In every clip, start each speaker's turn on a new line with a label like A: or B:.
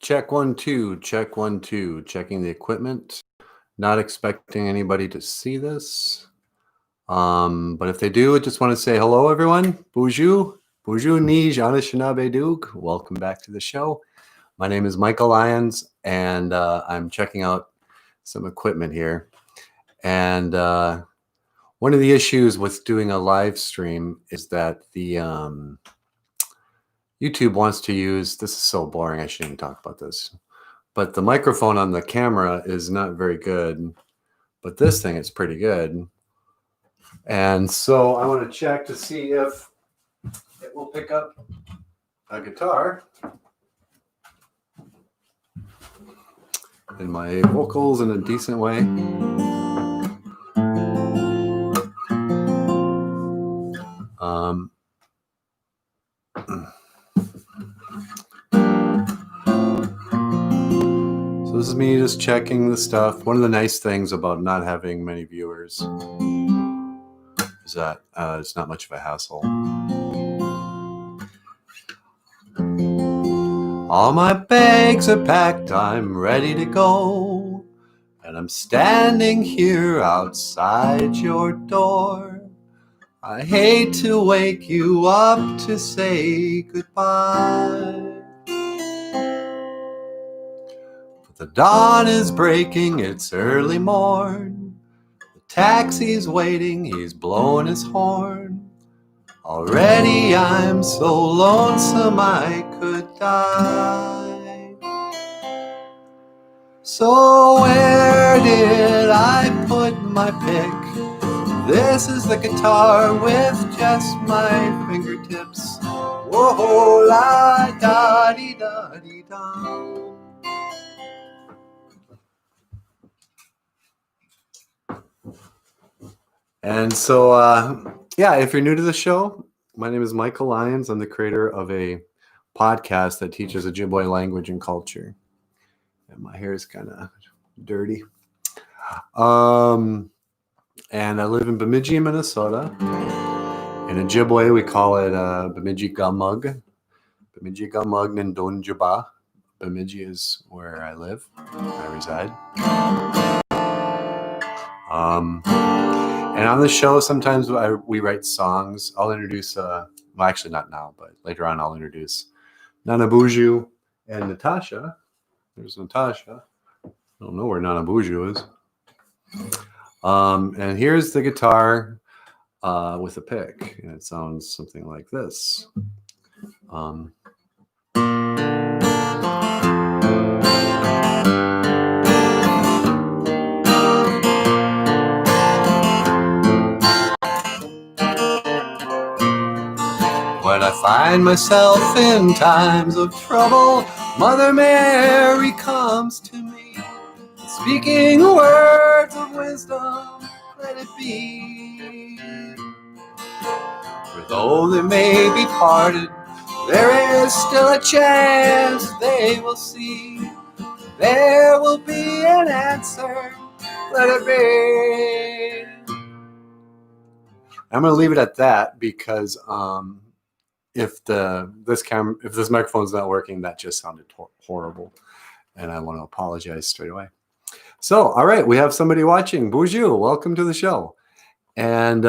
A: Check 1 2, check 1 2, checking the equipment. Not expecting anybody to see this. But if they do, I just want to say hello, everyone. Boozhoo, Boozhoo ni Anishinaabe Duke. Welcome back to the show. My name is Michael Lyons, and I'm checking out some equipment here. And one of the issues with doing a live stream is that the YouTube wants to use, this is so boring, I shouldn't even talk about this, but the microphone on the camera is not very good, but this thing is pretty good. And so I want to check to see if it will pick up a guitar and my vocals in a decent way. So this is me just checking the stuff. One of the nice things about not having many viewers is that it's not much of a hassle. All my bags are packed, I'm ready to go, and I'm standing here outside your door. I hate to wake you up to say goodbye, but the dawn is breaking, it's early morn. The taxi's waiting, he's blowing his horn. Already I'm so lonesome I could die. So where did I put my pick? This is the guitar with just my fingertips. Whoa, la da dee da dee da. And so, yeah, if you're new to the show, my name is Michael Lyons. I'm the creator of a podcast that teaches Ojibwe language and culture. And my hair is kind of dirty. And I live in Bemidji, Minnesota. In Ojibwe, we call it Bemidji Gamug. Bemidji Gamug Nindonjaba. Bemidji is where I live. I reside. And on the show, sometimes we write songs. I'll introduce, well, actually not now, but later on I'll introduce Nana Boozhoo and Natasha. There's Natasha. I don't know where Nana Boozhoo is. And here's the guitar with a pick, and it sounds something like this. When I find myself in times of trouble, Mother Mary comes to me, speaking words of wisdom, let it be. For though they may be parted, there is still a chance they will see. There will be an answer, let it be. I'm going to leave it at that because if this microphone's not working, that just sounded horrible, and I want to apologize straight away. So, all right, we have somebody watching. Boozhoo, welcome to the show. And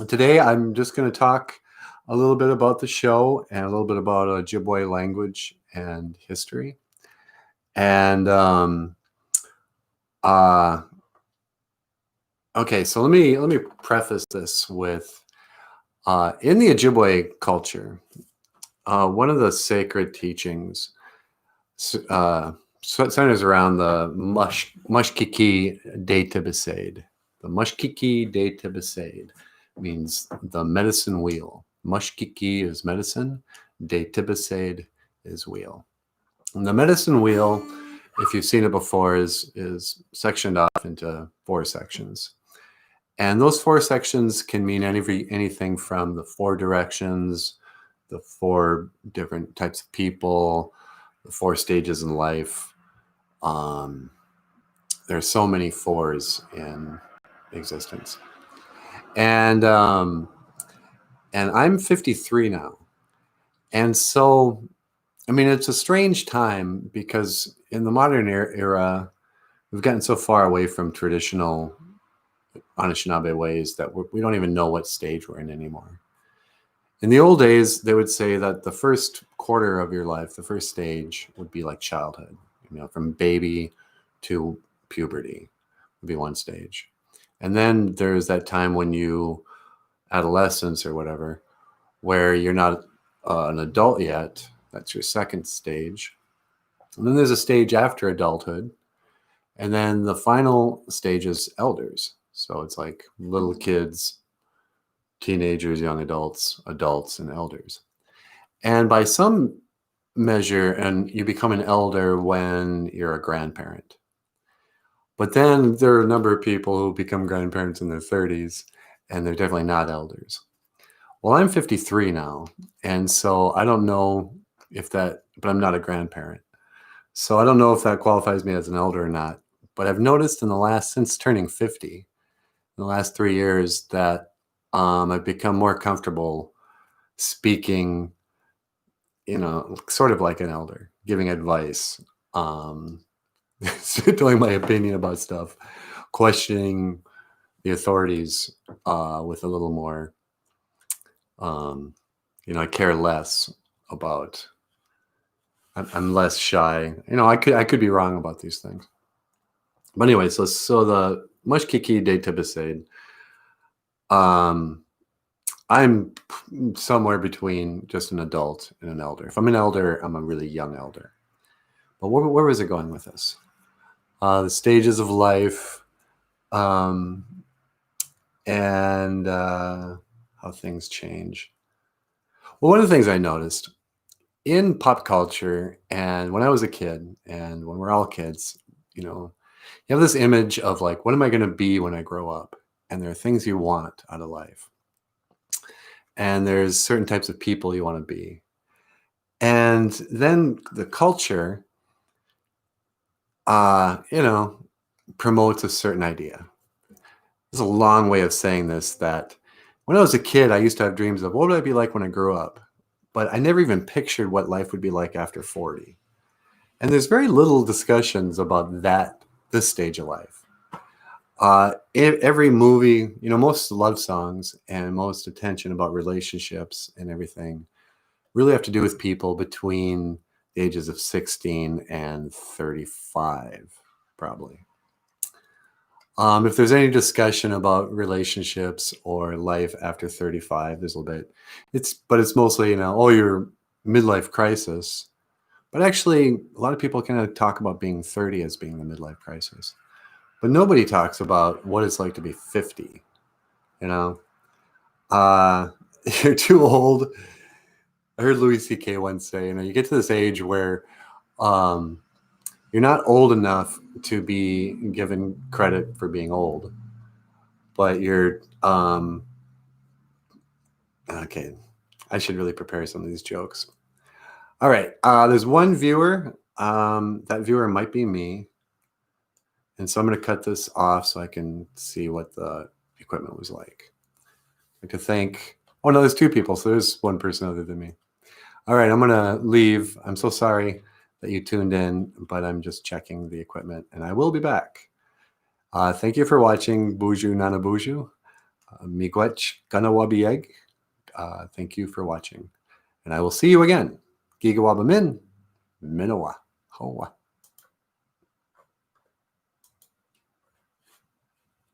A: today I'm just going to talk a little bit about the show and a little bit about Ojibwe language and history. And okay, so let me preface this with in the Ojibwe culture, one of the sacred teachings centers around the Mushkiki de Tibisaid. The Mushkiki de Tibisaid means the medicine wheel. Mushkiki is medicine, de Tibisaid is wheel. And the medicine wheel, if you've seen it before, is sectioned off into 4 sections. And those 4 sections can mean anything from the 4 directions, the 4 different types of people, the 4 stages in life. There's so many 4s in existence. And I'm 53 now. And so I mean, it's a strange time because in the modern era, we've gotten so far away from traditional Anishinaabe ways that we don't even know what stage we're in anymore. In the old days, they would say that the first quarter of your life, the first stage, would be like childhood. From baby to puberty would be one stage. And then there's that time when you, adolescence or whatever, where you're not an adult yet. That's your second stage. And then there's a stage after adulthood. And then the final stage is elders. So it's like little kids, teenagers, young adults, adults, and elders. And by some measure, and you become an elder when you're a grandparent. But then there are a number of people who become grandparents in their 30s, and they're definitely not elders. Well, I'm 53 now, and so I don't know if that, but I'm not a grandparent. So I don't know if that qualifies me as an elder or not. But I've noticed since turning 50, in the last 3 years, that I've become more comfortable speaking, sort of like an elder, giving advice, telling my opinion about stuff, questioning the authorities with a little more, I care less about. I'm less shy. I could be wrong about these things. But anyway, so the Mushkiki de Tibisaid, I'm somewhere between just an adult and an elder. If I'm an elder, I'm a really young elder. But where was it going with this? The stages of life, and how things change. Well, one of the things I noticed in pop culture, and when I was a kid, and when we're all kids, you have this image of like, what am I going to be when I grow up? And there are things you want out of life. And there's certain types of people you want to be. And then the culture, promotes a certain idea. There's a long way of saying this, that when I was a kid, I used to have dreams of what would I be like when I grew up? But I never even pictured what life would be like after 40. And there's very little discussions about this stage of life. Every movie, most love songs and most attention about relationships and everything really have to do with people between the ages of 16 and 35, probably. If there's any discussion about relationships or life after 35, there's a little bit. It's mostly, your midlife crisis. But actually, a lot of people kind of talk about being 30 as being the midlife crisis. But nobody talks about what it's like to be 50. You're too old. I heard Louis C.K. once say, you get to this age where you're not old enough to be given credit for being old, but you're okay. I should really prepare some of these jokes. All right. There's one viewer. That viewer might be me. And so I'm going to cut this off so I can see what the equipment was like. I could thank, oh no, there's two people. So there's one person other than me. All right, I'm going to leave. I'm so sorry that you tuned in, but I'm just checking the equipment and I will be back. Thank you for watching Boozhoo Nana Boozhoo. Miigwech Ganawabieg. Thank you for watching. And I will see you again. Gigawabamin. Minowa. Hoa.